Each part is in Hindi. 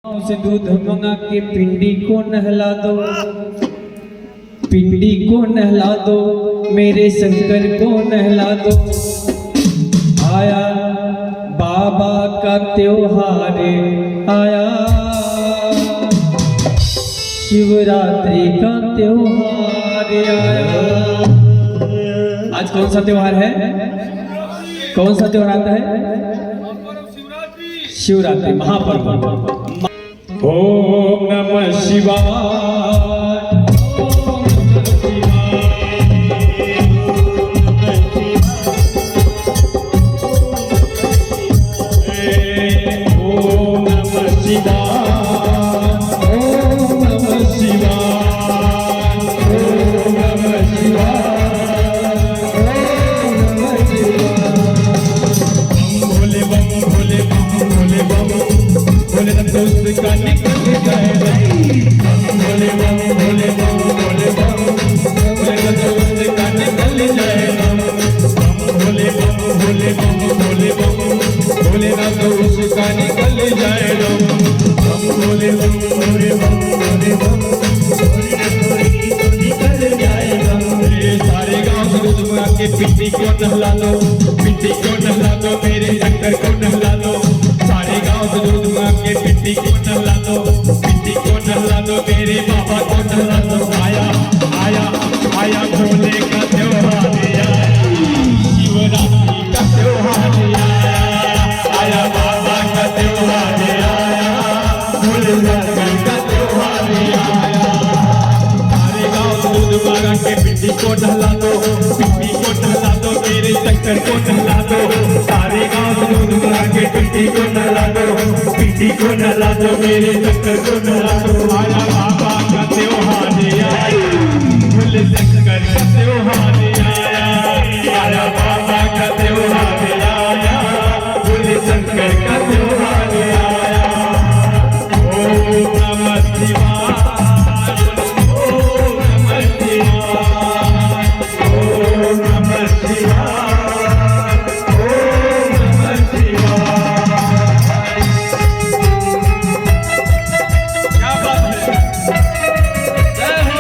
से दूध मंगा के पिंडी को नहला दो, पिंडी को नहला दो, मेरे शंकर को नहला दो। आया बाबा का त्योहार आया, शिवरात्रि का त्योहार आया। आज कौन सा त्योहार है? कौन सा त्योहार आता है? शिवरात्रि महापर्व। ओम नमः शिवाय। उसका निकल जाए भोले बम भोले बम भोले बम भोले उसका निकल जाए भोले बम भोले बम भोले बम भोले ना तो उसका निकल जाए भोले बम भोले बम भोले बम निकल जाए। सारे गाँव से दूध मंगा के पिंडी को नहला दो, पिंडी को नहला दो, मेरे शंकर को नहला दो। सारे गाँव से दूध मंगा के पिंडी को नहला दो, पिंडी को नहला दो, मेरे बाबा को नहला दो। आया आया आया भोले का त्योहार आया, शिवरात्रि का त्योहार आया, आया बाबा का त्योहार आया, भोले का त्योहार आया। सारे गाँव से दूध मंगा के पिंडी को नहला दो, पिंडी को नहला दो, मेरे शंकर को नहला दो। सारे गाँव से दूध मंगा के पिंडी को नहला दो, पिंडी को नहला दो, मेरे शंकर को नहला दो। आया बाबा का त्योहार आया, भोले शंकर का त्योहार आया, आया बाबा का त्योहार आया, भोले शंकर का त्योहार आया। ओम नमः शिवाय, ओम नमः शिवाय, ओम नमः शिवाय, ओम नमः शिवाय। क्या बात है? जय हो।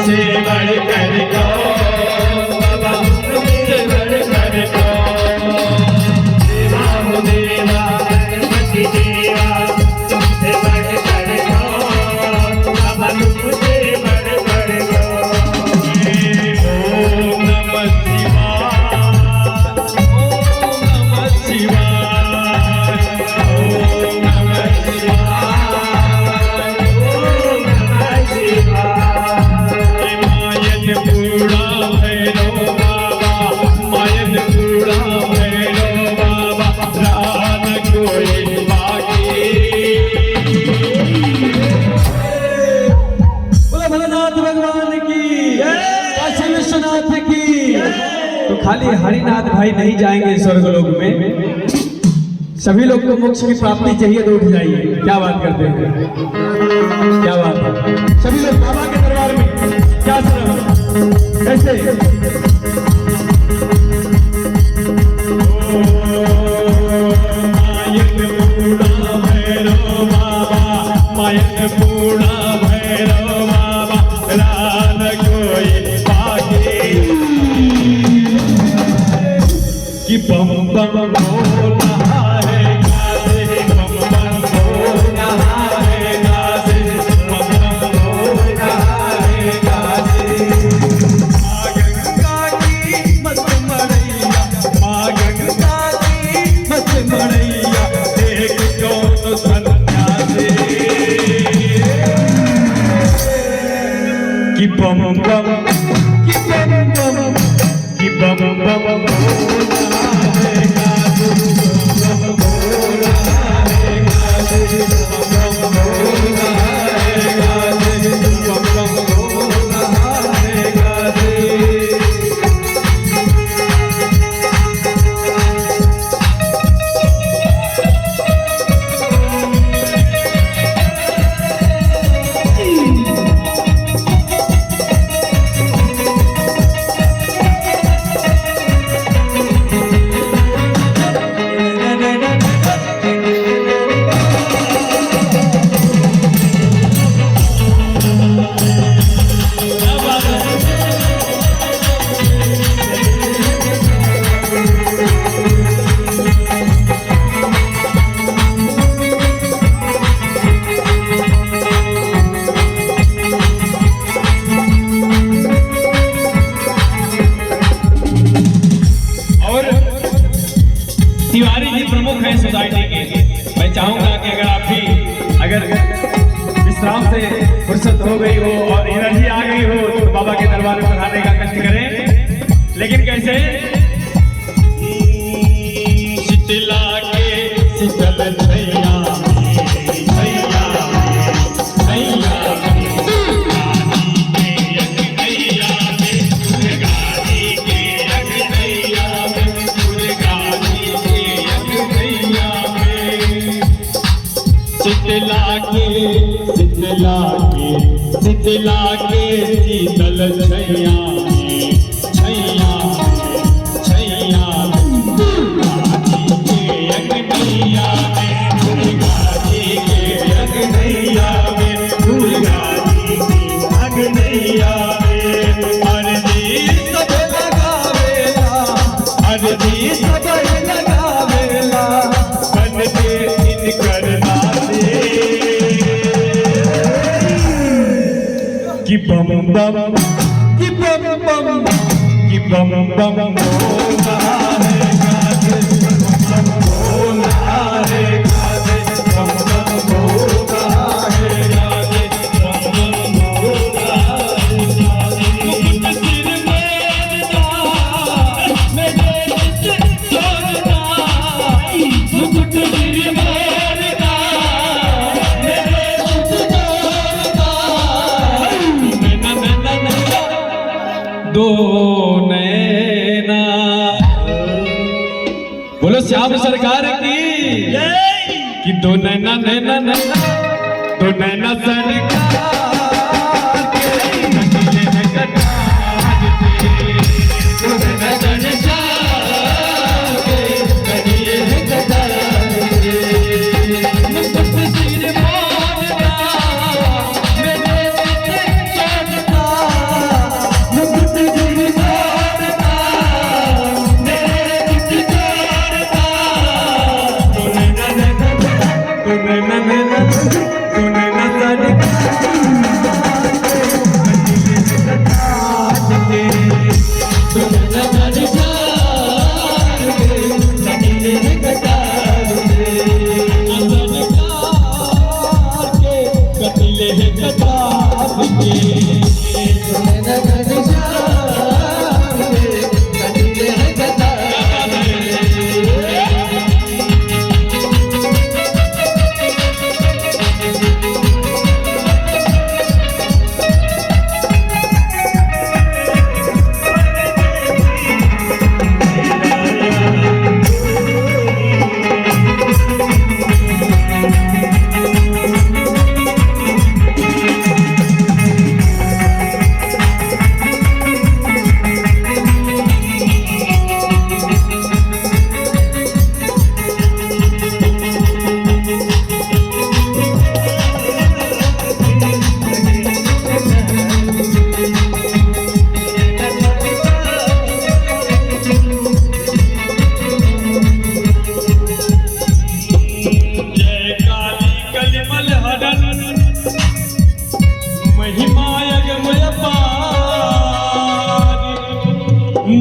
तुमसे बढ़कर कौन, बाबा तुमसे बढ़कर कौन। देवा हो देवा गणपति देवा, तुमसे बढ़कर कौन, बाबा तुमसे बढ़कर कौन। ओम नमः शिवाय, ओम नमः शिवाय, ओम नमः शिवाय, ओम नमः शिवाय। मायन पूरा भैरव बाबा, मायन पूरा भैरव बाबा, रान कोई बाकी। बोलो भोलेनाथ भगवान की, काशी विश्वनाथ की। तो खाली हरिनाथ भाई नहीं जाएंगे स्वर्गलोक में, सभी लोग को मोक्ष की प्राप्ति चाहिए तो उठ जाइए। क्या बात करते हैं, क्या बात है। सभी लोग बाबा के दरबार में क्या सुना कैसे। मायन पूरा भैरव बाबा, मायन पूरा भैरव बाबा, रान कोई बाकी। कि बम बम बोल रहा है गाते, बम बम बोल रहा है गाते, बम बम बोल रहा है गाते। माँ गंगा की मस्त मड़ैया, माँ गंगा की मस्त मड़ैया, देख कौन सन्यासी। कि बम बम, कि बम बम, कि बम बम बोल रहा है गाते, बम बम बोल रहा है गाते, बम बम बोल रहा है गाते, बम बम बोल रहा है गाते। और तिवारी जी प्रमुख हैं सोसाइटी के। मैं चाहूंगा कि अगर आप भी अगर विश्राम से फुर्सत हो गई हो और एनर्जी आ गई हो तो बाबा के दरबार में पधारने का कष्ट करें। लेकिन कैसे? शीतला के शीतल छैया, छैया, छैया, शीतला के शीतला के शीतला के शीतल छैया, छैया, छैया, दुर्गा जी के अग्नैया में, दुर्गा जी के अग्नैया में, दुर्गा जी के अग्नैया में। अर्जी सब लगावेला, अर्जी सब लगावेला, बन के इनकर नाते। कि बम बम, कि बम बम, कि बम बम बोल रहा है गाते, बम बोल रहा है गाते, बम बम बोल रहा है गाते, बम बम बोल रहा है गाते। मुकुट सिर मेरना, मेरे जित सोना, मुकुट सिर मेरना, मेरे जित सोना। दो नैना, बोलो श्याम सरकार की कि दो नैना नैना नैना, दो नैना सरकार के नगीले में कटार के, दो नैना सरकार के नगीले में कटार के। मुकुट सिर मोरना, मेरे जित सोना,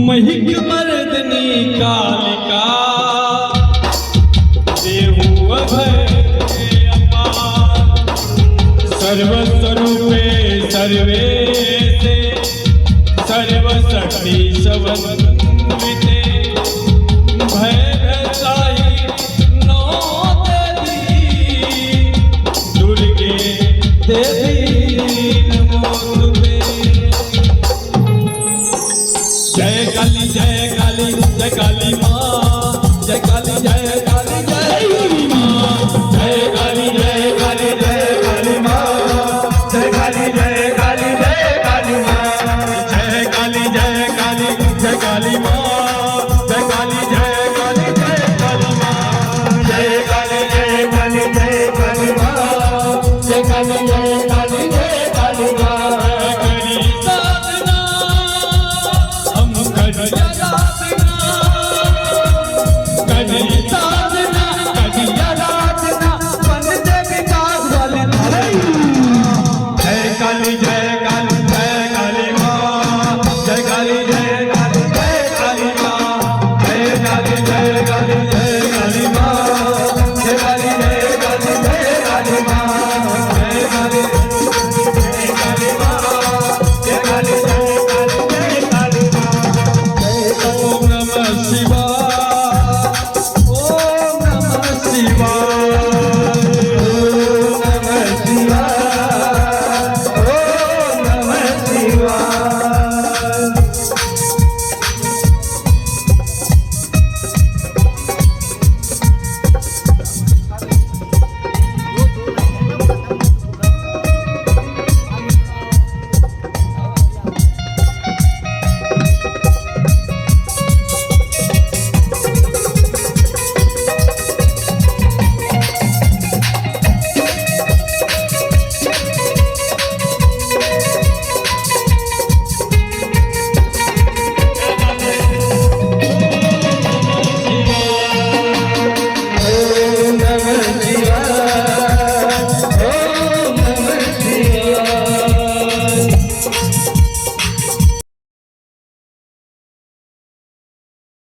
महिक मर्दनी कालिका देहु अभय अपार सर्वस्वरूपे सर्वे सर्वशक्ति सवन